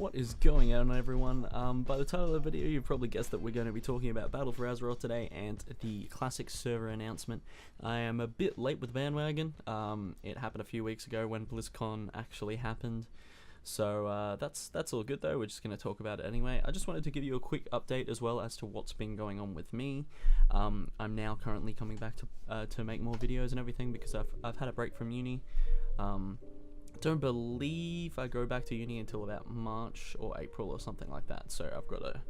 What is going on, everyone? By the title of the video, you've probably guessed that we're going to be talking about Battle for Azeroth today and the Classic server announcement. I am a bit late with the bandwagon. It happened a few weeks ago when BlizzCon actually happened. So that's all good though. We're just going to talk about it anyway. I just wanted to give you a quick update as well as to what's been going on with me. I'm now currently coming back to make more videos and everything because I've had a break from uni. Don't believe I go back to uni until about March or April or something like that, so I've got a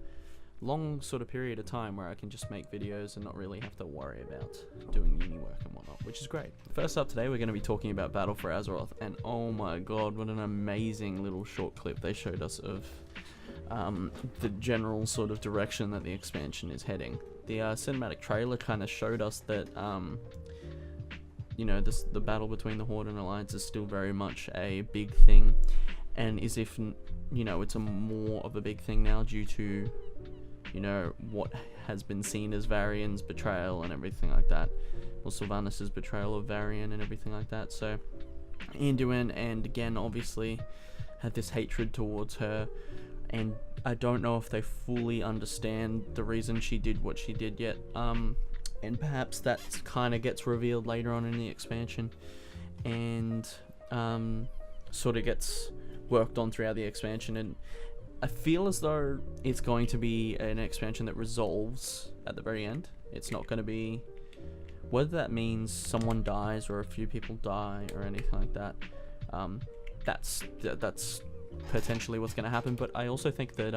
long sort of period of time where I can just make videos and not really have to worry about doing uni work and whatnot, which is great. First up today, we're going to be talking about Battle for Azeroth, and oh my god, what an amazing little short clip they showed us of the general sort of direction that the expansion is heading. The cinematic trailer kind of showed us that you know, the battle between the Horde and Alliance is still very much a big thing, and as if, you know, it's a more of a big thing now due to, you know, what has been seen as Varian's betrayal and everything like that, or Sylvanas' betrayal of Varian and everything like that. So Anduin and Gen obviously had this hatred towards her, and I don't know if they fully understand the reason she did what she did yet. And perhaps that kind of gets revealed later on in the expansion, and sort of gets worked on throughout the expansion. And I feel as though it's going to be an expansion that resolves at the very end. It's not going to be, whether that means someone dies or a few people die or anything like that. That's potentially what's going to happen. But I also think that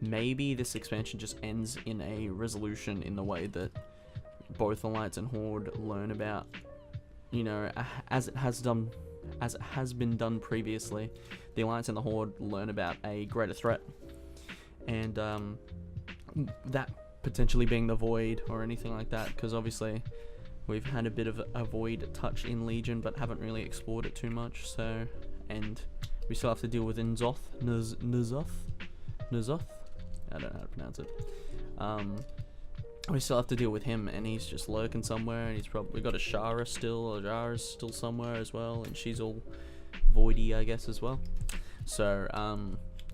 maybe this expansion just ends in a resolution in the way that both Alliance and Horde learn about, you know, as it has been done previously. The Alliance and the Horde learn about a greater threat, and that potentially being the Void or anything like that, because obviously we've had a bit of a Void touch in Legion but haven't really explored it too much. So, and we still have to deal with N'Zoth. I don't know how to pronounce it. We still have to deal with him, and he's just lurking somewhere, and he's probably got a Shara still, or Jara's still somewhere as well, and she's all voidy, I guess, as well. So,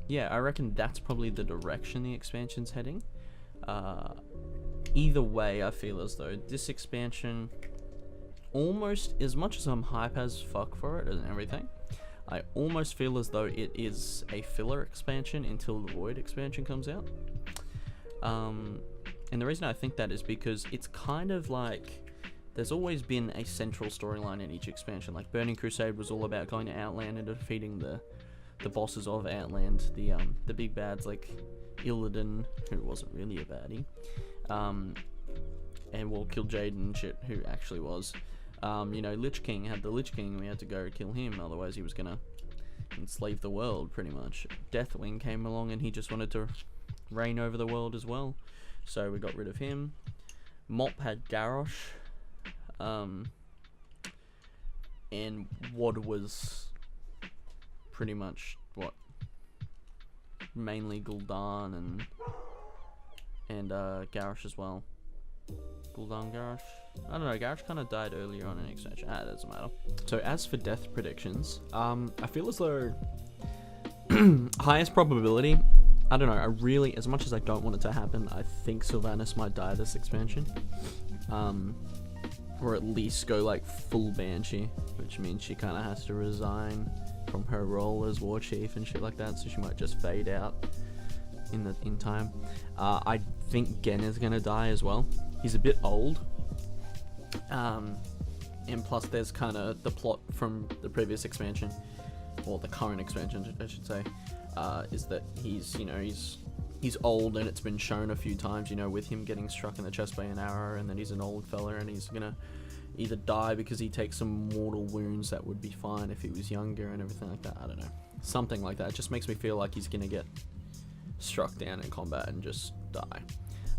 yeah, I reckon that's probably the direction the expansion's heading. Either way, I feel as though this expansion, almost, as much as I'm hype as fuck for it and everything, I almost feel as though it is a filler expansion until the Void expansion comes out. And the reason I think that is because it's kind of like, there's always been a central storyline in each expansion. Like Burning Crusade was all about going to Outland and defeating the bosses of Outland, the big bads like Illidan, who wasn't really a baddie, and we'll kill Jaden and shit, who actually was. You know, Lich King had the Lich King, and we had to go kill him, otherwise he was gonna enslave the world, pretty much. Deathwing came along, and he just wanted to reign over the world as well, so we got rid of him. Mop had Garrosh, and Wad was pretty much, what, mainly Gul'dan and Garrosh as well. Gul'dan, Garrosh? I don't know, Garrosh kind of died earlier on in the expansion. It doesn't matter. So as for death predictions, I feel as though highest probability, I don't know, I really, as much as I don't want it to happen, I think Sylvanas might die this expansion. Or at least go like full Banshee, which means she kind of has to resign from her role as War Chief and shit like that, so she might just fade out in time. I think Gen is gonna die as well. He's a bit old, and plus there's kind of the plot from the previous expansion, or the current expansion I should say, is that he's, you know, he's old, and it's been shown a few times, you know, with him getting struck in the chest by an arrow, and then he's an old fella, and he's gonna either die because he takes some mortal wounds that would be fine if he was younger and everything like that. I don't know, something like that. It just makes me feel like he's gonna get struck down in combat and just die.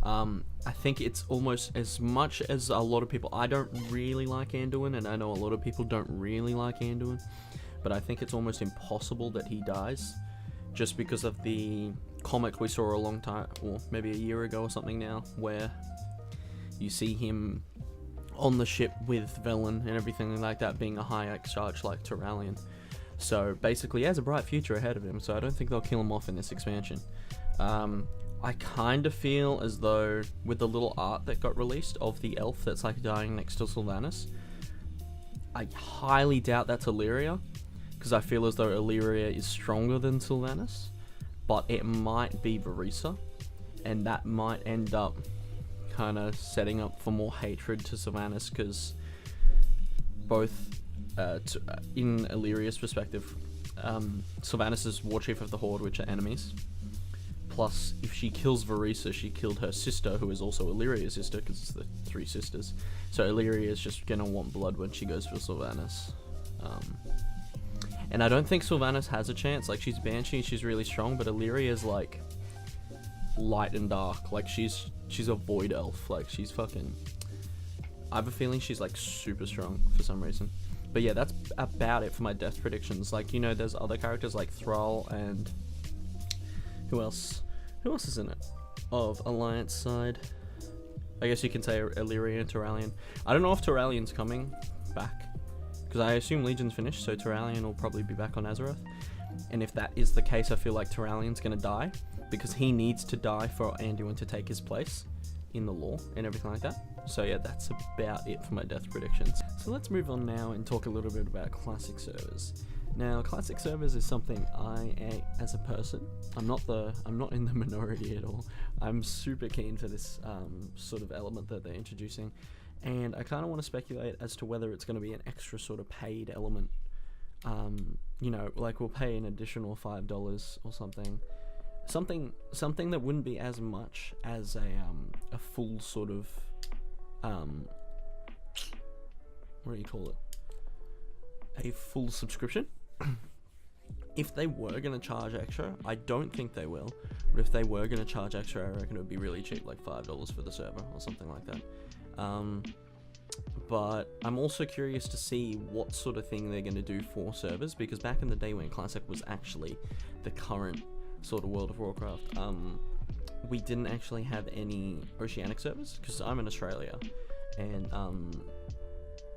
I think it's almost, as much as a lot of people, I don't really like Anduin, and I know a lot of people don't really like Anduin, but I think it's almost impossible that he dies, just because of the comic we saw a long time, or maybe a year ago or something now, where you see him on the ship with Velen and everything like that, being a high X charge like Turalian. So basically he has a bright future ahead of him, so I don't think they'll kill him off in this expansion. I kind of feel as though with the little art that got released of the elf that's like dying next to Sylvanas, I highly doubt that's Illyria, because I feel as though Illyria is stronger than Sylvanas, but it might be Verisa, and that might end up kind of setting up for more hatred to Sylvanas, because both in Illyria's perspective, Sylvanas is war chief of the Horde, which are enemies. Plus, if she kills Verisa, she killed her sister, who is also Illyria's sister, because it's the three sisters. So Illyria is just gonna want blood when she goes for Sylvanas. And I don't think Sylvanas has a chance. Like, she's Banshee, she's really strong, but Illyria is like light and dark. Like, she's a void elf. Like, she's fucking... I have a feeling she's like super strong for some reason. But yeah, that's about it for my death predictions. Like, you know, there's other characters like Thrall and... Who else? Who else is in it? Of Alliance side. I guess you can say Illyria and Turalyon. I don't know if Turalion's coming back, because I assume Legion's finished, so Turalyon will probably be back on Azeroth. And if that is the case, I feel like Turalyon's gonna die, because he needs to die for Anduin to take his place in the lore and everything like that. So yeah, that's about it for my death predictions. So let's move on now and talk a little bit about classic servers. Now, classic servers is something as a person, I'm not in the minority at all. I'm super keen for this sort of element that they're introducing, and I kind of want to speculate as to whether it's going to be an extra sort of paid element. You know, like we'll pay an additional $5 or something that wouldn't be as much as a full sort of what do you call it? A full subscription. If they were going to charge extra, I don't think they will, but if they were going to charge extra, I reckon it would be really cheap, like $5 for the server or something like that. But I'm also curious to see what sort of thing they're going to do for servers, because back in the day when Classic was actually the current sort of World of Warcraft, we didn't actually have any Oceanic servers, because I'm in Australia, and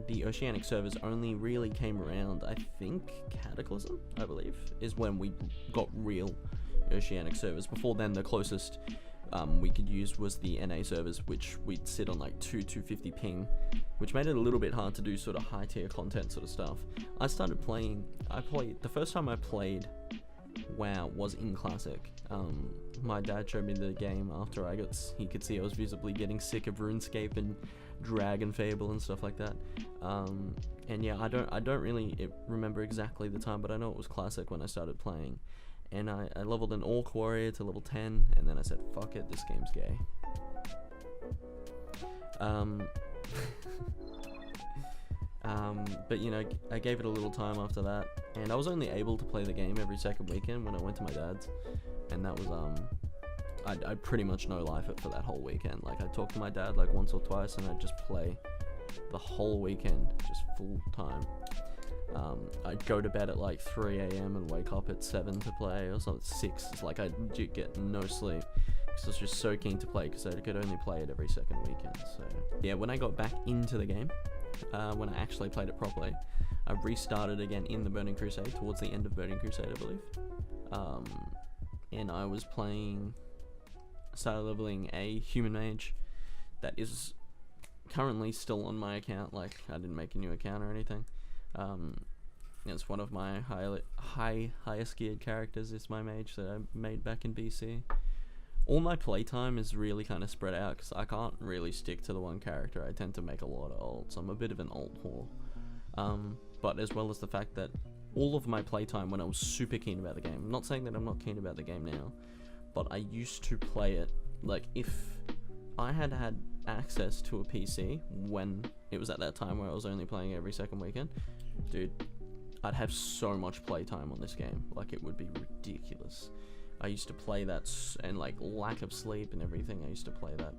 the Oceanic servers only really came around, I think, Cataclysm, I believe, is when we got real Oceanic servers. Before then, the closest we could use was the NA servers, which we'd sit on like 250 ping, which made it a little bit hard to do sort of high tier content sort of stuff. The first time I played WoW was in Classic. My dad showed me the game after he could see I was visibly getting sick of RuneScape and Dragon Fable and stuff like that. And yeah, I don't really remember exactly the time, but I know it was Classic when I started playing. And I leveled an Orc Warrior to level 10, and then I said, fuck it, this game's gay. But you know, I gave it a little time after that, and I was only able to play the game every second weekend when I went to my dad's, and that was I'd pretty much no life it for that whole weekend. Like, I'd talk to my dad like once or twice, and I'd just play the whole weekend, just full time. I'd go to bed at like 3 a.m. and wake up at 7 to play, or something, 6. It's like I'd get no sleep, because I was just so keen to play, because I could only play it every second weekend. So yeah, when I got back into the game, when I actually played it properly, I restarted again in the Burning Crusade, towards the end of Burning Crusade, I believe. And I was started leveling a human mage that is currently still on my account. Like, I didn't make a new account or anything. It's one of my highest geared characters, is my mage that I made back in BC. All my playtime is really kind of spread out, because I can't really stick to the one character. I tend to make a lot of ults. I'm a bit of an ult whore. But as well as the fact that all of my playtime when I was super keen about the game, I'm not saying that I'm not keen about the game now, but I used to play it, like, if I had access to a PC when it was at that time where I was only playing every second weekend, dude, I'd have so much playtime on this game. Like, it would be ridiculous. I used to play that, and like lack of sleep and everything, I used to play that.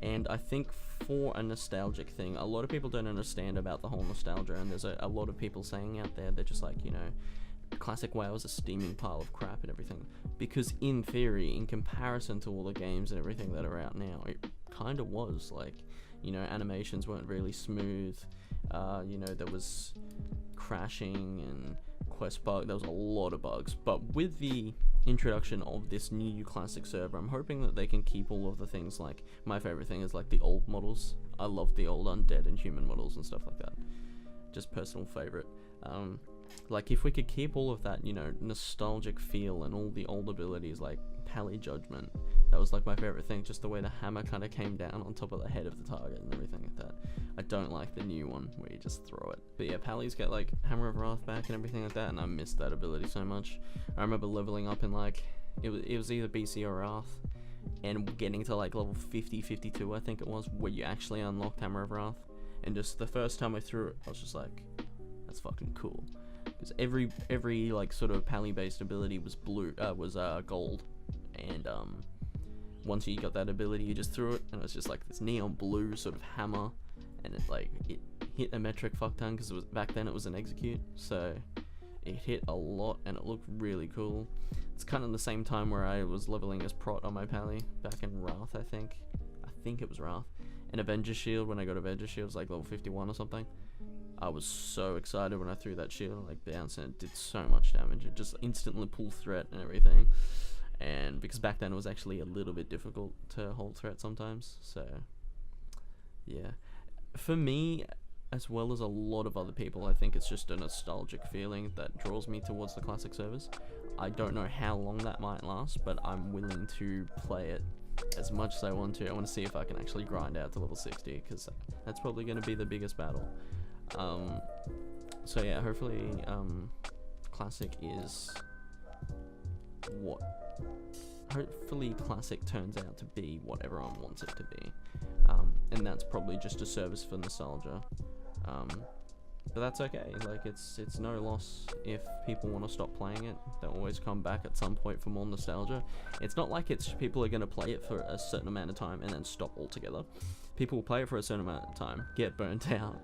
And I think for a nostalgic thing, a lot of people don't understand about the whole nostalgia, and there's a lot of people saying out there, they're just like, you know, Classic WoW is a steaming pile of crap and everything. Because in theory, in comparison to all the games and everything that are out now, it kind of was. Like, you know, animations weren't really smooth, you know, there was crashing and quest bug. There was a lot of bugs, but with the introduction of this new classic server, I'm hoping that they can keep all of the things. Like, my favorite thing is like the old models. I love the old undead and human models and stuff like that. Just personal favorite. Like, if we could keep all of that, you know, nostalgic feel and all the old abilities, like Pally Judgment, that was like my favorite thing, just the way the hammer kind of came down on top of the head of the target and everything like that. I don't like the new one where you just throw it. But yeah, Pally's get like Hammer of Wrath back and everything like that, and I missed that ability so much. I remember leveling up in like, it was either BC or Wrath, and getting to like level 50, 52 I think it was, where you actually unlocked Hammer of Wrath. And just the first time I threw it, I was just like, that's fucking cool. Because every like sort of Pally based ability was gold, and once you got that ability, you just threw it, and it was just like this neon blue sort of hammer, and it hit a metric fuck ton, because it was back then it was an execute, so it hit a lot and it looked really cool. It's kind of the same time where I was leveling as Prot on my Pally back in Wrath. I think it was Wrath. And Avenger Shield, when I got Avenger Shield, was like level 51 or something. I was so excited when I threw that shield, like bounce, and it did so much damage. It just instantly pulled threat and everything. And because back then it was actually a little bit difficult to hold threat sometimes, so yeah. For me, as well as a lot of other people, I think it's just a nostalgic feeling that draws me towards the classic servers. I don't know how long that might last, but I'm willing to play it as much as I want to. I want to see if I can actually grind out to level 60, because that's probably going to be the biggest battle. So yeah, hopefully Classic is what... Hopefully Classic turns out to be what everyone wants it to be. And that's probably just a service for nostalgia. But that's okay, like it's no loss if people want to stop playing it. They'll always come back at some point for more nostalgia. It's not like people are going to play it for a certain amount of time and then stop altogether. People will play it for a certain amount of time, get burnt out,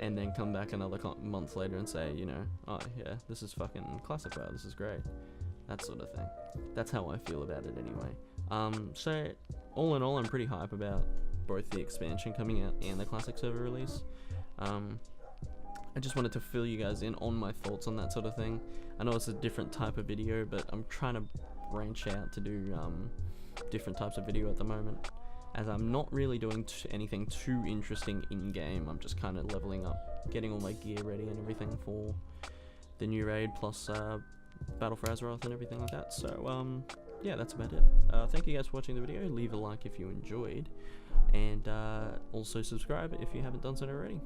and then come back another month later and say, you know, oh yeah, this is fucking Classic WoW, this is great. That sort of thing. That's how I feel about it anyway. So all in all, I'm pretty hype about both the expansion coming out and the Classic server release. I just wanted to fill you guys in on my thoughts on that sort of thing. I know it's a different type of video, but I'm trying to branch out to do different types of video at the moment, as I'm not really doing anything too interesting in game. I'm just kind of leveling up, getting all my gear ready and everything for the new raid, plus Battle for Azeroth and everything like that. So yeah, that's about it. Thank you guys for watching the video. Leave a like if you enjoyed, and also subscribe if you haven't done so already.